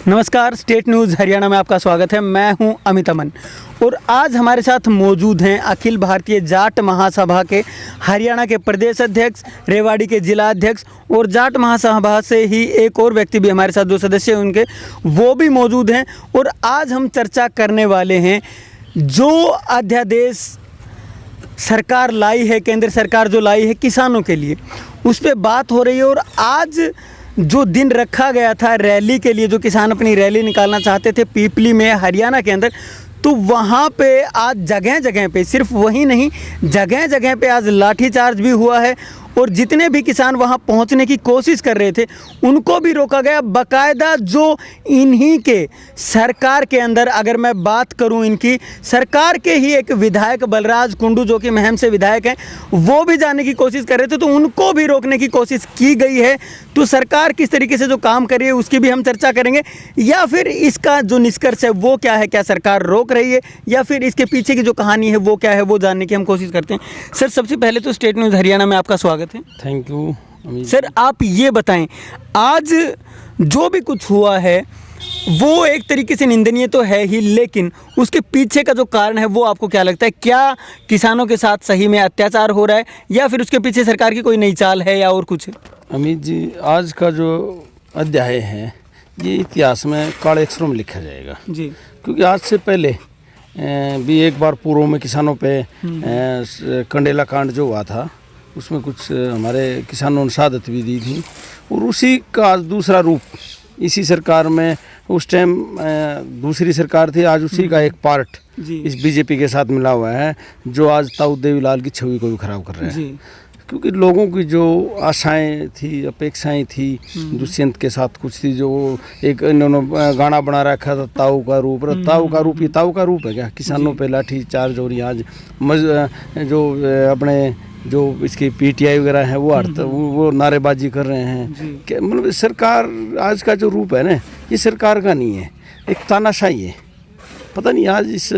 नमस्कार, state news Haryana में आपका स्वागत है। मैं हूं अमित अमन और आज हमारे साथ मौजूद हैं अखिल भारतीय जाट महासभा के हरियाणा के प्रदेश अध्यक्ष, रेवाड़ी के जिला अध्यक्ष और जाट महासभा से ही एक और व्यक्ति भी हमारे साथ, जो सदस्य हैं उनके, वो भी मौजूद हैं। और आज हम चर्चा करने वाले हैं जो अध्यादेश सरकार लाई है, केंद्र सरकार जो लाई है किसानों के लिए, उस पर बात हो रही है। और आज जो दिन रखा गया था रैली के लिए, जो किसान अपनी रैली निकालना चाहते थे पीपली में, हरियाणा के अंदर, तो वहाँ पे आज जगह जगह पे, सिर्फ वही नहीं, जगह जगह पे आज लाठीचार्ज भी हुआ है। और जितने भी किसान वहाँ पहुँचने की कोशिश कर रहे थे उनको भी रोका गया। बाकायदा जो इन्हीं के सरकार के अंदर, अगर मैं बात करूँ इनकी सरकार के ही एक विधायक बलराज कुंडू, जो कि महम से विधायक हैं, वो भी जाने की कोशिश कर रहे थे, तो उनको भी रोकने की कोशिश की गई है। तो सरकार किस तरीके से जो काम कर रही है उसकी भी हम चर्चा करेंगे, या फिर इसका जो निष्कर्ष है वो क्या है, क्या सरकार रोक रही है, या फिर इसके पीछे की जो कहानी है वो क्या है, वो जानने की हम कोशिश करते हैं। सर, सबसे पहले तो स्टेट न्यूज़ हरियाणा में आपका स्वागत है। Thank you. सर, आप ये बताएं, आज जो भी कुछ हुआ है वो एक तरीके से निंदनीय तो है ही, लेकिन उसके पीछे का जो कारण है वो आपको क्या लगता है? क्या किसानों के साथ सही में अत्याचार हो रहा है, या फिर उसके पीछे सरकार की कोई नई चाल है, या और कुछ है? अमित जी, आज का जो अध्याय है ये इतिहास में काले अक्षरों में लिखा जाएगा जी, क्योंकि आज से पहले भी एक बार पूर्व में किसानों पे कंडेला कांड जो हुआ था उसमें कुछ हमारे किसानों ने शहादत भी दी थी, और उसी का आज दूसरा रूप इसी सरकार में, उस टाइम दूसरी सरकार थी, आज उसी का एक पार्ट इस बीजेपी के साथ मिला हुआ है, जो आज ताऊ देवीलाल की छवि को भी खराब कर रहा है। क्योंकि लोगों की जो आशाएं थी, अपेक्षाएं थी, दुष्यंत के साथ कुछ थी, जो एक इन्होंने गाना बना रखा था ताऊ का रूप, ताऊ का रूप, ये ताऊ का रूप है क्या? किसानों पे लाठी चार्ज हो रही है। आज जो अपने जो इसकी पीटीआई वगैरह है वो नारेबाजी कर रहे हैं। क्या मतलब सरकार आज का जो रूप है ना, ये सरकार का नहीं है, एक तानाशाही है। पता नहीं आज इस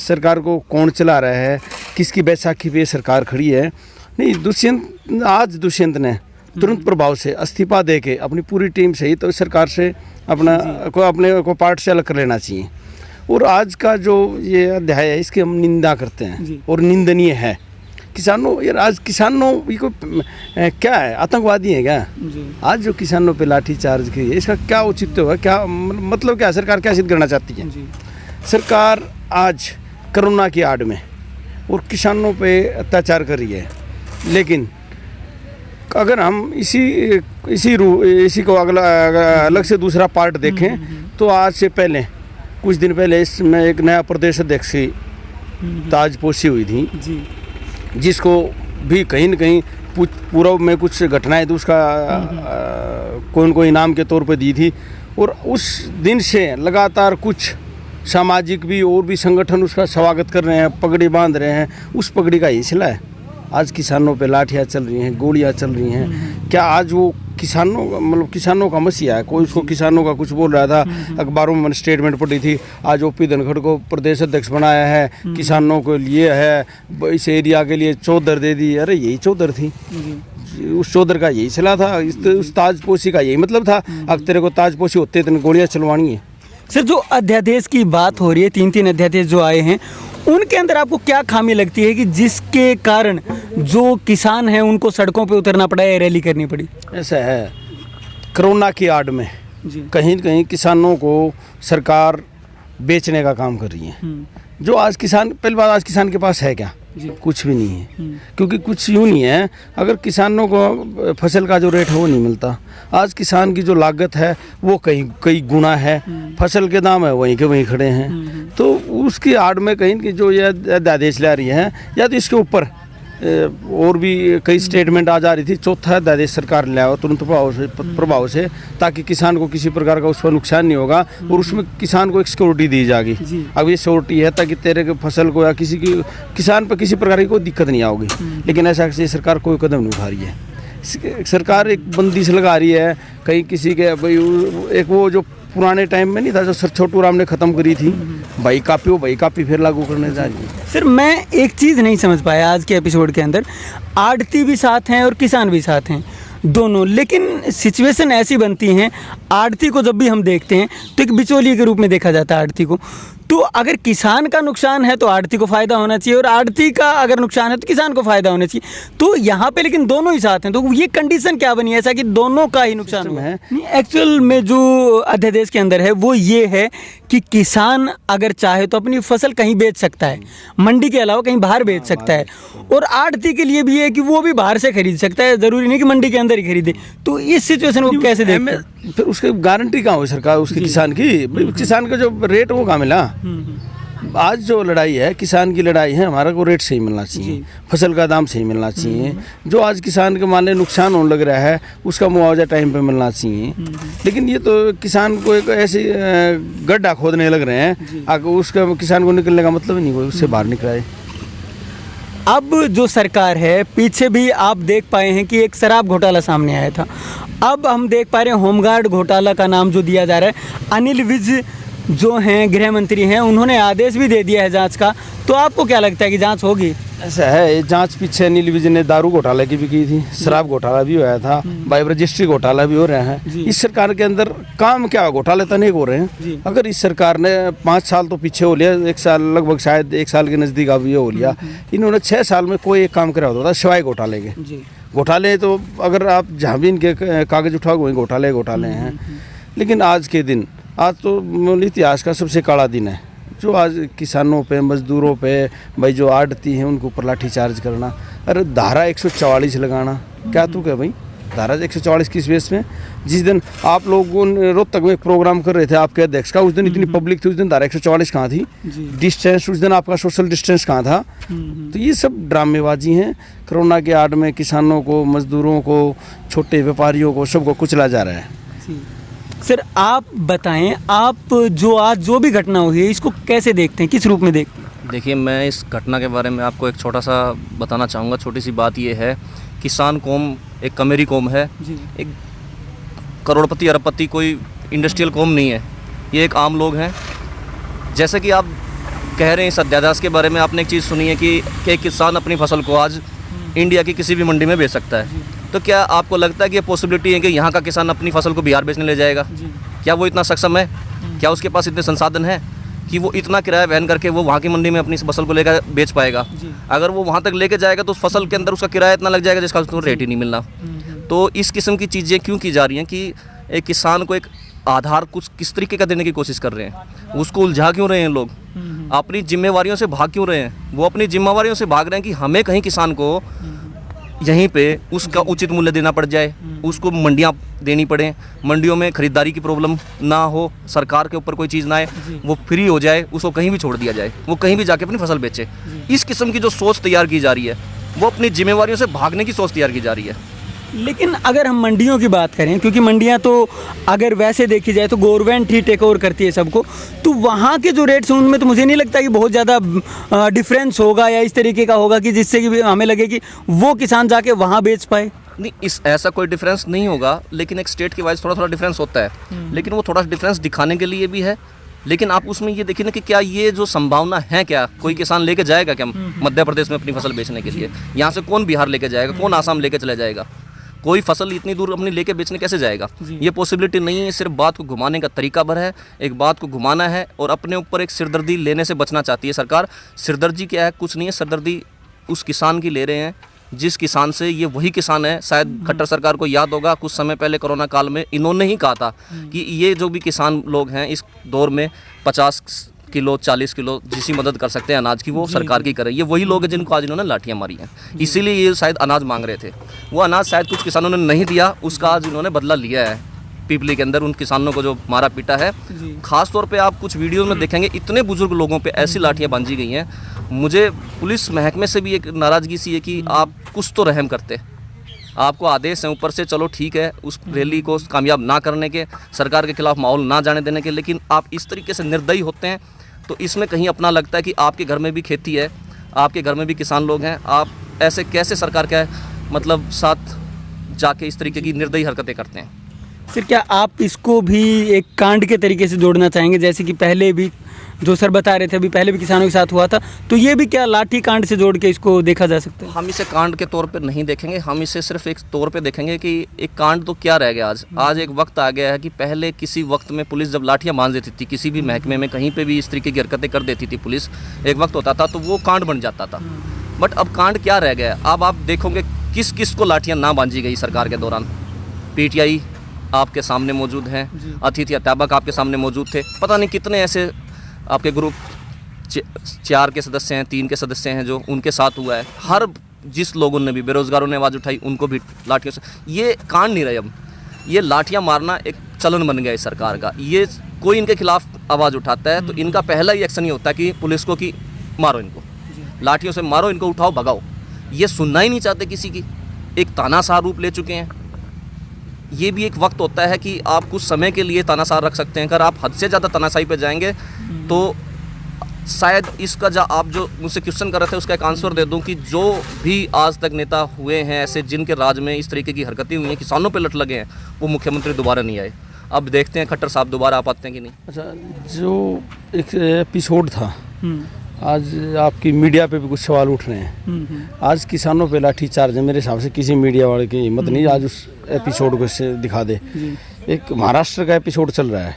सरकार को कौन चला रहा है, किसकी बैसाखी पे सरकार खड़ी है। नहीं, दुष्यंत ने तुरंत प्रभाव से इस्तीफा दे के अपनी पूरी टीम से ही तो सरकार से अपने को पार्ट से अलग कर लेना चाहिए। और आज का जो ये अध्याय है इसकी हम निंदा करते हैं और निंदनीय है। किसानों, यार आज किसानों को क्या है, आतंकवादी है क्या? आज जो किसानों पे लाठी चार्ज की है इसका क्या औचित्य होगा, क्या मतलब, क्या सरकार क्या सिद्ध करना चाहती है? सरकार आज कोरोना की आड़ में और किसानों पे अत्याचार कर रही है, लेकिन अगर हम इसी को अगला अलग से दूसरा पार्ट देखें तो आज से पहले कुछ दिन पहले इसमें एक नया प्रदेश अध्यक्ष की ताजपोशी हुई थी, जिसको भी कहीं न कहीं पूर्व में कुछ घटनाएं थी, उसका कोई इनाम के तौर पर दी थी। और उस दिन से लगातार कुछ सामाजिक भी और भी संगठन उसका स्वागत कर रहे हैं, पगड़ी बांध रहे हैं। उस पगड़ी का ही सिला है आज किसानों पे लाठियाँ चल रही हैं, गोलियाँ चल रही हैं। क्या आज वो किसानों का मसीहा है? कोई उसको किसानों का कुछ बोल रहा था, अखबारों में मैंने स्टेटमेंट पढ़ी थी, आज ओपी धनखड़ को प्रदेश अध्यक्ष बनाया है, किसानों को लिए है, इस एरिया के लिए चौधर दे दी। अरे यही चौधर थी, उस चौधर का यही सिला था, उस ताजपोशी का यही मतलब था। अब तेरे को ताजपोशी होते इतनी गोलियाँ चलवानी है। सर, जो अध्यादेश की बात हो रही है, 3 अध्यादेश जो आए हैं, उनके अंदर आपको क्या खामी लगती है कि जिसके कारण जो किसान हैं उनको सड़कों पे उतरना पड़ा है, रैली करनी पड़ी? ऐसा है, कोरोना की आड़ में कहीं न कहीं किसानों को सरकार बेचने का काम कर रही है। जो आज किसान, पहली बात, आज किसान के पास है क्या? कुछ भी नहीं है। क्योंकि कुछ यूँ नहीं है, अगर किसानों को फसल का जो रेट है वो नहीं मिलता। आज किसान की जो लागत है वो कई गुना है, फसल के दाम है वहीं के वहीं खड़े हैं। तो उसकी आड़ में कहीं की जो ये अध्यादेश ला रही है, या तो इसके ऊपर और भी कई स्टेटमेंट आ जा रही थी, चौथा अध्यादेश सरकार ले आओ तुरंत प्रभाव से, ताकि किसान को किसी प्रकार का उसका नुकसान नहीं होगा, और उसमें किसान को एक सिक्योरिटी दी जाएगी। अब ये सिक्योरिटी है ताकि तेरे के फसल को या किसान पर किसी प्रकार की कोई दिक्कत नहीं आओगी। लेकिन ऐसा सरकार कोई कदम नहीं उठा रही है। सरकार एक बंदिश लगा रही है कहीं किसी के, भाई एक वो जो पुराने टाइम में नहीं था जो सर छोटू राम ने ख़त्म करी थी, भाई कापी फिर लागू करने जा रही है। सर, मैं एक चीज़ नहीं समझ पाया आज के एपिसोड के अंदर, आड़ती भी साथ हैं और किसान भी साथ हैं। दोनों। लेकिन सिचुएशन ऐसी बनती हैं, आड़ती को जब भी हम देखते हैं तो एक बिचौलिए के रूप में देखा जाता है आड़ती को। तो अगर किसान का नुकसान है तो आड़ती को फ़ायदा होना चाहिए, और आड़ती का अगर नुकसान है तो किसान को फ़ायदा होना चाहिए। तो यहाँ पे लेकिन दोनों ही साथ हैं, तो ये कंडीशन क्या बनी ऐसा कि दोनों का ही नुकसान हुआ है? एक्चुअल में जो अध्यादेश के अंदर है वो ये है कि किसान अगर चाहे तो अपनी फसल कहीं बेच सकता है, मंडी के अलावा कहीं बाहर बेच सकता है, और आड़ती के लिए भी है कि वो भी बाहर से खरीद सकता है, ज़रूरी नहीं कि मंडी के अंदर ही खरीदे। तो इस सिचुएशन को कैसे देखते हैं? फिर उसकी गारंटी कहाँ हुई सरकार उसके किसान की? भाई किसान का जो रेट वो कहाँ मिला? आज जो लड़ाई है किसान की लड़ाई है, हमारा को रेट सही मिलना चाहिए, फसल का दाम सही मिलना चाहिए। जो आज किसान के मान ले नुकसान होने लग रहा है उसका मुआवजा टाइम पे मिलना चाहिए। लेकिन ये तो किसान को एक ऐसे गड्ढा खोदने लग रहे हैं, आगे उसका किसान को निकलने का मतलब ही नहीं, कोई उससे बाहर निकला। अब जो सरकार है, पीछे भी आप देख पाए हैं कि एक शराब घोटाला सामने आया था। अब हम देख पा रहे हैं होमगार्ड घोटाला का नाम जो दिया जा रहा है। अनिल विज जो हैं गृह मंत्री हैं, उन्होंने आदेश भी दे दिया है जांच का। तो आपको क्या लगता है कि जांच होगी? ऐसा है, ये जांच पीछे अनिल विज ने दारू घोटाले की भी की थी, शराब घोटाला भी हुआ था, बाइव रजिस्ट्री घोटाला भी हो रहे हैं। इस सरकार के अंदर काम क्या, घोटाले तो नहीं हो रहे हैं। अगर इस सरकार ने 5 साल तो पीछे हो लिया, 1 साल लगभग, शायद 1 साल के नज़दीक अब ये हो लिया, इन्होंने 6 साल में कोई एक काम करा होता था सिवाय घोटाले के। घोटाले तो अगर आप जहाँ भी इनके कागज उठाओ वहीं घोटाले हैं। लेकिन आज के दिन, आज तो इतिहास का सबसे काला दिन है, जो आज किसानों पे, मजदूरों पे, भाई जो आड़ती हैं उनके ऊपर लाठीचार्ज करना। अरे धारा 144 लगाना, क्या तू क्या भाई, धारा 144 किस बेस में? जिस दिन आप लोगों ने रोहतक में एक प्रोग्राम कर रहे थे आपके अध्यक्ष का, उस दिन इतनी पब्लिक थी, उस दिन धारा 144 कहाँ थी? डिस्टेंस, उस दिन आपका सोशल डिस्टेंस कहाँ था? तो ये सब ड्रामेबाजी हैं। कोरोना के आड़ में किसानों को, मजदूरों को, छोटे व्यापारियों को, सबको कुचला जा रहा है। सर आप बताएं, आप जो आज जो भी घटना हुई है इसको कैसे देखते हैं, किस रूप में देखते हैं? देखिए, मैं इस घटना के बारे में आपको एक छोटा सा बताना चाहूँगा। छोटी सी बात ये है, किसान कौम एक कमेरी कौम है, एक करोड़पति अरबपति कोई इंडस्ट्रियल कौम नहीं है। ये एक आम लोग हैं। जैसे कि आप कह रहे हैं इस अध्यादेश के बारे में, आपने एक चीज़ सुनी है कि एक किसान अपनी फसल को आज इंडिया की किसी भी मंडी में बेच सकता है। तो क्या आपको लगता है कि ये पॉसिबिलिटी है कि यहाँ का किसान अपनी फसल को बिहार बेचने ले जाएगा? क्या वो इतना सक्षम है? क्या उसके पास इतने संसाधन हैं कि वो इतना किराया वहन करके वो वहाँ की मंडी में अपनी फसल को लेकर बेच पाएगा? अगर वो वहाँ तक लेके जाएगा तो उस फसल के अंदर उसका किराया इतना लग जाएगा जिसका उसको रेट ही नहीं मिलना। तो इस किस्म की चीज़ें क्यों की जा रही हैं कि एक किसान को एक आधार कुछ किस तरीके का देने की कोशिश कर रहे हैं? उसको उलझा क्यों रहे हैं लोग? अपनी जिम्मेवारियों से भाग क्यों रहे हैं? वो अपनी जिम्मेवारियों से भाग रहे हैं कि हमें कहीं किसान को यहीं पे उसका उचित मूल्य देना पड़ जाए, उसको मंडियाँ देनी पड़े, मंडियों में खरीदारी की प्रॉब्लम ना हो, सरकार के ऊपर कोई चीज़ ना आए, वो फ्री हो जाए, उसको कहीं भी छोड़ दिया जाए, वो कहीं भी जाके अपनी फसल बेचे। इस किस्म की जो सोच तैयार की जा रही है, वो अपनी जिम्मेवारियों से भागने की सोच तैयार की जा रही है। लेकिन अगर हम मंडियों की बात करें, क्योंकि मंडियां तो अगर वैसे देखी जाए तो गवर्नमेंट ही टेक ओवर करती है सबको, तो वहाँ के जो रेट्स हैं उनमें तो मुझे नहीं लगता कि बहुत ज़्यादा डिफरेंस होगा या इस तरीके का होगा कि जिससे कि हमें लगे कि वो किसान जाके वहाँ बेच पाए। नहीं, ऐसा कोई डिफरेंस नहीं होगा, लेकिन एक स्टेट के वाइज थोड़ा थोड़ा डिफरेंस होता है। लेकिन वो थोड़ा डिफरेंस दिखाने के लिए भी है। लेकिन आप उसमें ये देखिए ना कि क्या ये जो संभावना है, क्या कोई किसान लेके जाएगा क्या मध्य प्रदेश में अपनी फसल बेचने के लिए? यहाँ से कौन बिहार लेके जाएगा, कौन आसाम लेके चला जाएगा? कोई फसल इतनी दूर अपनी लेके बेचने कैसे जाएगा? ये पॉसिबिलिटी नहीं है। सिर्फ बात को घुमाने का तरीका भर है, एक बात को घुमाना है और अपने ऊपर एक सिरदर्दी लेने से बचना चाहती है सरकार। सिरदर्दी क्या है? कुछ नहीं है। सिरदर्दी उस किसान की ले रहे हैं जिस किसान से, ये वही किसान है, शायद खट्टर सरकार को याद होगा कुछ समय पहले कोरोना काल में इन्होंने ही कहा था कि ये जो भी किसान लोग हैं इस दौर में 50 किलो 40 किलो जिसी मदद कर सकते हैं अनाज की, वो सरकार की करें। ये वही लोग हैं जिनको आज इन्होंने लाठियां मारी हैं, इसीलिए ये शायद अनाज मांग रहे थे। वो अनाज शायद कुछ किसानों ने नहीं दिया, उसका आज इन्होंने बदला लिया है पीपली के अंदर, उन किसानों को जो मारा पीटा है। खास तौर पे आप कुछ वीडियो में देखेंगे इतने बुजुर्ग लोगों पे ऐसी लाठियां बांधी गई हैं। मुझे पुलिस महकमे से भी एक नाराज़गी सी है कि आप कुछ तो रहम करते। आपको आदेश है ऊपर से, चलो ठीक है, उस रैली को कामयाब ना करने के, सरकार के खिलाफ माहौल ना जाने देने के, लेकिन आप इस तरीके से निर्दयी होते हैं तो इसमें कहीं अपना लगता है कि आपके घर में भी खेती है, आपके घर में भी किसान लोग हैं, आप ऐसे कैसे सरकार के मतलब साथ जाके इस तरीके की निर्दयी हरकतें करते हैं? सर क्या आप इसको भी एक कांड के तरीके से जोड़ना चाहेंगे, जैसे कि पहले भी जो सर बता रहे थे अभी पहले भी किसानों के साथ हुआ था, तो ये भी क्या लाठी कांड से जोड़ के इसको देखा जा सकता है? हम इसे कांड के तौर पे नहीं देखेंगे, हम इसे सिर्फ एक तौर पे देखेंगे कि एक कांड तो क्या रह गया आज एक वक्त आ गया है कि पहले किसी वक्त में पुलिस जब लाठियां बांध देती थी किसी भी महकमे में, कहीं पे भी इस तरीके की हरकतें कर देती थी पुलिस, एक वक्त होता था तो वो कांड बन जाता था। बट अब कांड क्या रह गया? अब आप देखोगे किस किस को लाठियाँ ना बांधी गई सरकार के दौरान। PTI आपके सामने मौजूद हैं, अतिथि अध्यापक आपके सामने मौजूद थे, पता नहीं कितने ऐसे आपके ग्रुप 4 के सदस्य हैं, 3 के सदस्य हैं जो उनके साथ हुआ है। हर जिस लोगों ने भी, बेरोजगारों ने आवाज़ उठाई उनको भी लाठियों से, ये कांड नहीं रहे अब, ये लाठियां मारना एक चलन बन गया है सरकार का। ये कोई इनके खिलाफ आवाज़ उठाता है तो इनका पहला ही एक्शन ये होता है कि पुलिस को कि मारो इनको, लाठियों से मारो इनको, उठाओ भगाओ। ये सुनना ही नहीं चाहते किसी की, एक तानाशाह रूप ले चुके हैं। ये भी एक वक्त होता है कि आप कुछ समय के लिए तानाशाह रख सकते हैं, अगर आप हद से ज़्यादा तानाशाही पे जाएंगे तो शायद इसका आप जो मुझसे क्वेश्चन कर रहे थे उसका एक आंसर दे दूं कि जो भी आज तक नेता हुए हैं ऐसे जिनके राज में इस तरीके की हरकतें हुई हैं, किसानों पे लट लगे हैं, वो मुख्यमंत्री दोबारा नहीं आए। अब देखते हैं खट्टर साहब दोबारा आ पाते हैं कि नहीं। अच्छा, जो एक एपिसोड था, आज आपकी मीडिया पे भी कुछ सवाल उठ रहे हैं। आज किसानों पे लाठी चार्ज है, मेरे हिसाब से किसी मीडिया वाले की हिम्मत नहीं आज उस एपिसोड को से दिखा दे। एक महाराष्ट्र का एपिसोड चल रहा है,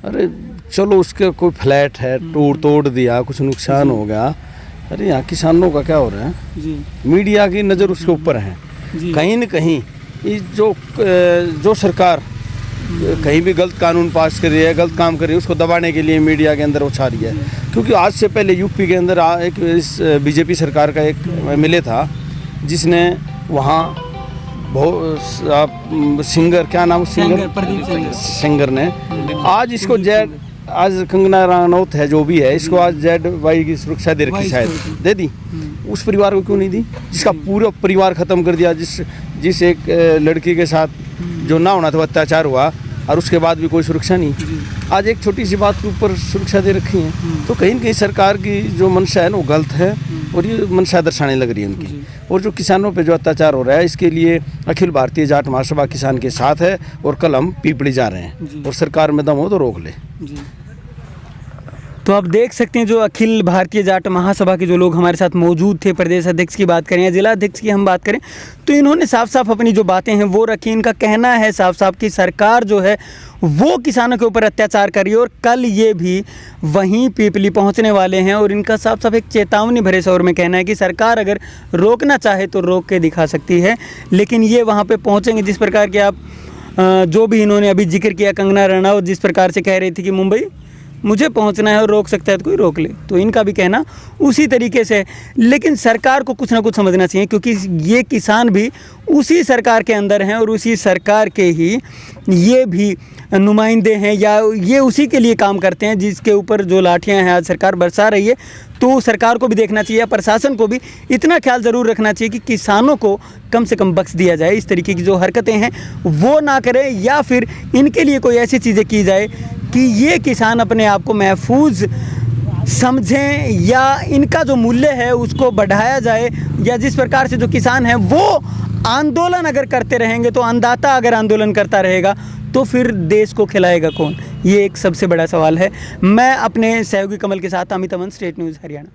अरे चलो उसके कोई फ्लैट है तोड़ दिया, कुछ नुकसान हो गया, अरे यहाँ किसानों का क्या हो रहा है? मीडिया की नज़र उसके ऊपर है। कहीं न कहीं ये जो सरकार कहीं भी गलत कानून पास कर रही है, गलत काम कर रही है, उसको दबाने के लिए मीडिया के अंदर उछा रही है। क्योंकि आज से पहले यूपी के अंदर एक बीजेपी सरकार का एक MLA था जिसने वहाँ सिंगर, क्या नाम सिंगर, प्रदीप सिंगर ने आज इसको आज कंगना रनौत है जो भी है, इसको आज ZY की सुरक्षा दे रखी, शायद दे दी। उस परिवार को क्यों नहीं दी जिसका पूरा परिवार ख़त्म कर दिया, जिस एक लड़की के साथ जो ना होना था अत्याचार हुआ और उसके बाद भी कोई सुरक्षा नहीं। आज एक छोटी सी बात के ऊपर सुरक्षा दे रखी है, तो कहीं न कहीं सरकार की जो मंशा है ना वो गलत है और ये मंशा दर्शाने लग रही है उनकी। और जो किसानों पे जो अत्याचार हो रहा है इसके लिए अखिल भारतीय जाट महासभा किसान के साथ है और कल हम पीपली जा रहे हैं और सरकार में दम हो तो रोक ले। तो आप देख सकते हैं जो अखिल भारतीय जाट महासभा के जो लोग हमारे साथ मौजूद थे, प्रदेश अध्यक्ष की बात करें या जिला अध्यक्ष की हम बात करें, तो इन्होंने साफ साफ अपनी जो बातें हैं वो रखी। इनका कहना है साफ साफ कि सरकार जो है वो किसानों के ऊपर अत्याचार कर रही है और कल ये भी वहीं पीपली पहुंचने वाले हैं। और इनका साफ साफ एक चेतावनी भरे शोर में कहना है कि सरकार अगर रोकना चाहे तो रोक के दिखा सकती है, लेकिन ये वहाँ पर पहुँचेंगे। जिस प्रकार के आप जो भी इन्होंने अभी जिक्र किया, कंगना रनौत जिस प्रकार से कह रही थी कि मुंबई मुझे पहुंचना है और रोक सकता है तो कोई रोक ले, तो इनका भी कहना उसी तरीके से है। लेकिन सरकार को कुछ ना कुछ समझना चाहिए, क्योंकि ये किसान भी उसी सरकार के अंदर हैं और उसी सरकार के ही ये भी नुमाइंदे हैं या ये उसी के लिए काम करते हैं जिसके ऊपर जो लाठियां हैं आज सरकार बरसा रही है। तो सरकार को भी देखना चाहिए, प्रशासन को भी इतना ख्याल ज़रूर रखना चाहिए कि किसानों को कम से कम बख्श दिया जाए, इस तरीके की जो हरकतें हैं वो ना करें, या फिर इनके लिए कोई ऐसी चीज़ें की जाए कि ये किसान अपने आप को महफूज समझें या इनका जो मूल्य है उसको बढ़ाया जाए। या जिस प्रकार से जो किसान है वो आंदोलन अगर करते रहेंगे, तो अन्नदाता अगर आंदोलन करता रहेगा तो फिर देश को खिलाएगा कौन? ये एक सबसे बड़ा सवाल है। मैं अपने सहयोगी कमल के साथ अमित अमन, स्टेट न्यूज़ हरियाणा।